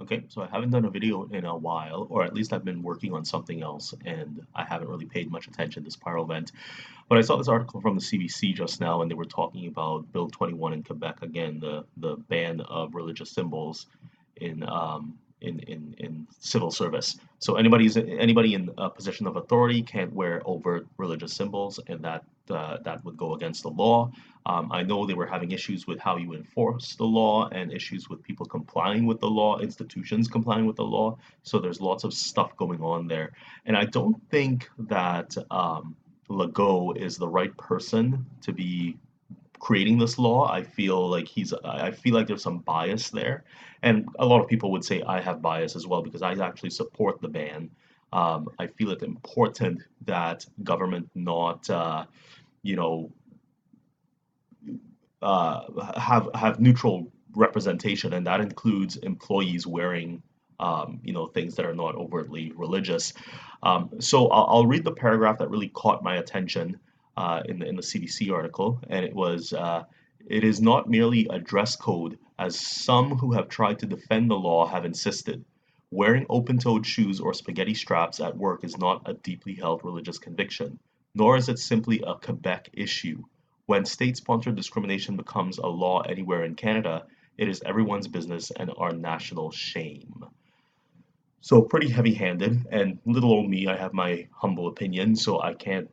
Okay, so I haven't done a video in a while, or at least I've been working on something else, and I haven't really paid much attention to Spiralvent. But I saw this article from the CBC just now, and they were talking about Bill 21 in Quebec again, the ban of religious symbols in in civil service. So anybody in a position of authority can't wear overt religious symbols, and that would go against the law. I know they were having issues with how you enforce the law and issues with people complying with the law, institutions complying with the law. So there's lots of stuff going on there, and I don't think that Legault is the right person to be creating this law. I feel like there's some bias there, and a lot of people would say I have bias as well because I actually support the ban. I feel it's important that government not, you know, have neutral representation, and that includes employees wearing, things that are not overtly religious. So I'll read the paragraph that really caught my attention in the CBC article, and it is not merely a dress code, as some who have tried to defend the law have insisted. Wearing open-toed shoes or spaghetti straps at work is not a deeply held religious conviction, nor is it simply a Quebec issue. When state-sponsored discrimination becomes a law anywhere in Canada, it is everyone's business and our national shame. So pretty heavy-handed, and little old me, I have my humble opinion, so I can't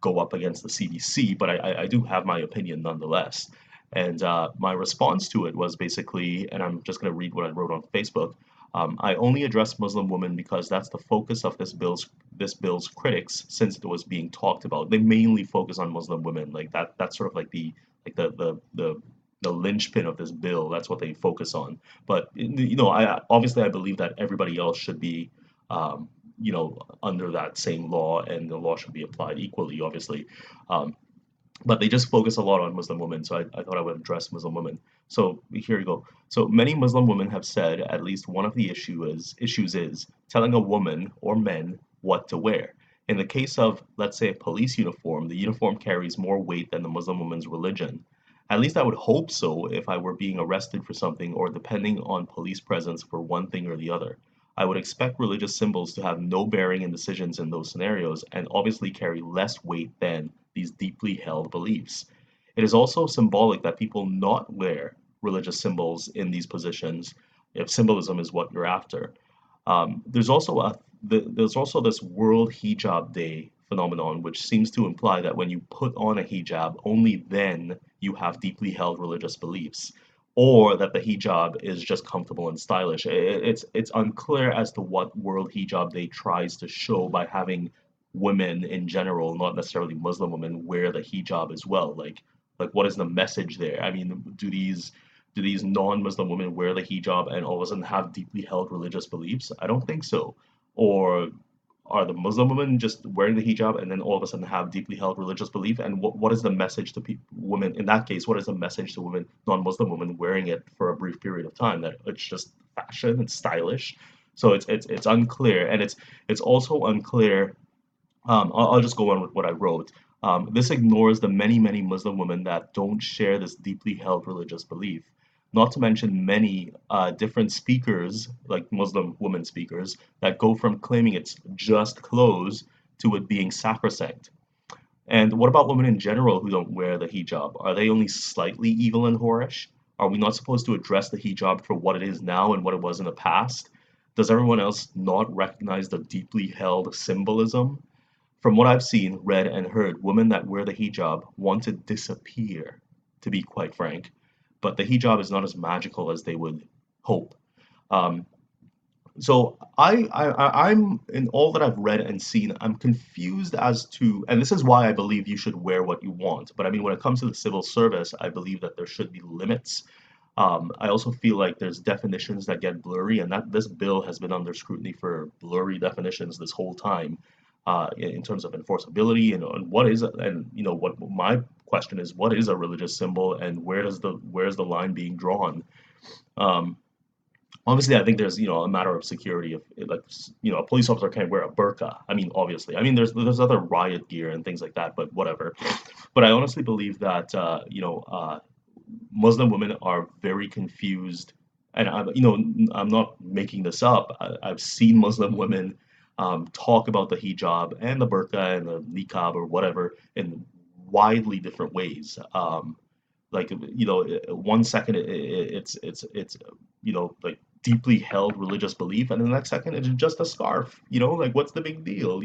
go up against the CBC, but I do have my opinion nonetheless. And my response to it was basically, and I'm just going to read what I wrote on Facebook. I only address Muslim women because that's the focus of this bill's critics since it was being talked about. They mainly focus on Muslim women, like that. That's sort of like the linchpin of this bill. That's what they focus on. But I obviously I believe that everybody else should be, under that same law, and the law should be applied equally, obviously. Um, but they just focus a lot on Muslim women, so I thought I would address Muslim women. So here you go. So many Muslim women have said at least one of the issues is telling a woman or men what to wear. In the case of, let's say, a police uniform, the uniform carries more weight than the Muslim woman's religion. At least I would hope so if I were being arrested for something or depending on police presence for one thing or the other. I would expect religious symbols to have no bearing in decisions in those scenarios and obviously carry less weight than these deeply held beliefs. It is also symbolic that people not wear religious symbols in these positions if symbolism is what you're after. There's also this World Hijab Day phenomenon, which seems to imply that when you put on a hijab, only then you have deeply held religious beliefs, or that the hijab is just comfortable and stylish. It's unclear as to what World Hijab Day tries to show by having women in general, not necessarily Muslim women, wear the hijab as well. Like what is the message there? I mean, do these non-Muslim women wear the hijab and all of a sudden have deeply held religious beliefs? I don't think so. Or are the Muslim women just wearing the hijab and then all of a sudden have deeply held religious belief? And what is the message to women in that case? What is the message to women, non-Muslim women, wearing it for a brief period of time? That it's just fashion, it's stylish. So it's unclear, and it's also unclear. I'll just go on with what I wrote. This ignores the many Muslim women that don't share this deeply held religious belief. Not to mention many different speakers, like Muslim women speakers, that go from claiming it's just clothes to it being sacrosanct. And what about women in general who don't wear the hijab? Are they only slightly evil and whorish? Are we not supposed to address the hijab for what it is now and what it was in the past? Does everyone else not recognize the deeply held symbolism? From what I've seen, read, and heard, women that wear the hijab want to disappear, to be quite frank. But the hijab is not as magical as they would hope. Um, so I'm in all that I've read and seen, I'm confused as to, and this is why I believe you should wear what you want. But I mean, when it comes to the civil service, I believe that there should be limits. I also feel like there's definitions that get blurry, and that this bill has been under scrutiny for blurry definitions this whole time, in terms of enforceability and what is, and what my question is, what is a religious symbol, and where's the line being drawn? Um, Obviously, I think there's a matter of security. If like a police officer can't wear a burqa. I mean, obviously, I mean there's other riot gear and things like that, but whatever. But I honestly believe that Muslim women are very confused and I'm not making this up. I've seen Muslim women talk about the hijab and the burqa and the niqab or whatever in widely different ways. Like, 1 second it's like deeply held religious belief, and the next second it's just a scarf. Like, what's the big deal?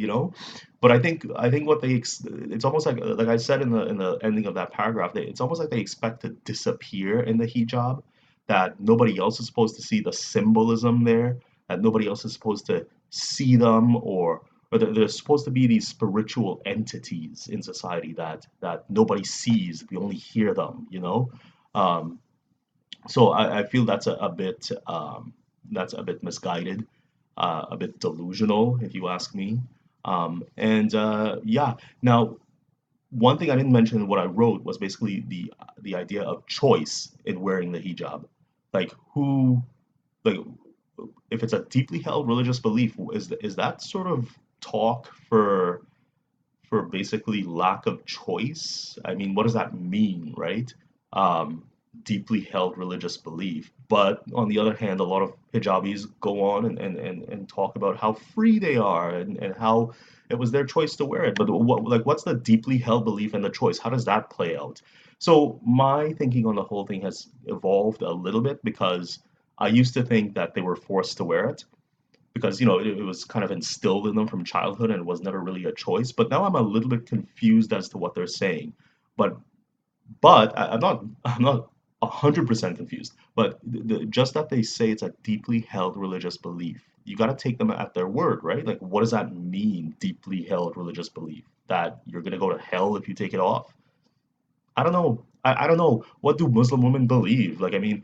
But I think it's almost like I said in the ending of that paragraph, it's almost like they expect to disappear in the hijab, that nobody else is supposed to see the symbolism there, that nobody else is supposed to see them, or there's supposed to be these spiritual entities in society that nobody sees. We only hear them. Um, so I feel that's a bit misguided, a bit delusional, if you ask me. And yeah, now one thing I didn't mention in what I wrote was basically the idea of choice in wearing the hijab. Like, like if it's a deeply held religious belief, is that sort of talk for basically lack of choice? I mean, what does that mean, right? Um, Deeply held religious belief. But on the other hand, a lot of hijabis go on and talk about how free they are, and how it was their choice to wear it. But what's the deeply held belief and the choice? How does that play out? So my thinking on the whole thing has evolved a little bit, because I used to think that they were forced to wear it, because it was kind of instilled in them from childhood, and it was never really a choice. But now I'm a little bit confused as to what they're saying. But I'm not 100% confused. But just that they say it's a deeply held religious belief, you got to take them at their word, right? Like, what does that mean, deeply held religious belief? That you're gonna go to hell if you take it off? I don't know. I don't know. What do Muslim women believe? Like, I mean,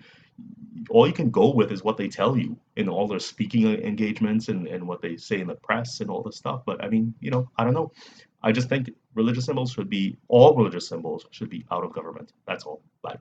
all you can go with is what they tell you in all their speaking engagements, and what they say in the press and all this stuff. But I mean, I don't know. I just think all religious symbols should be out of government. That's all. Bye.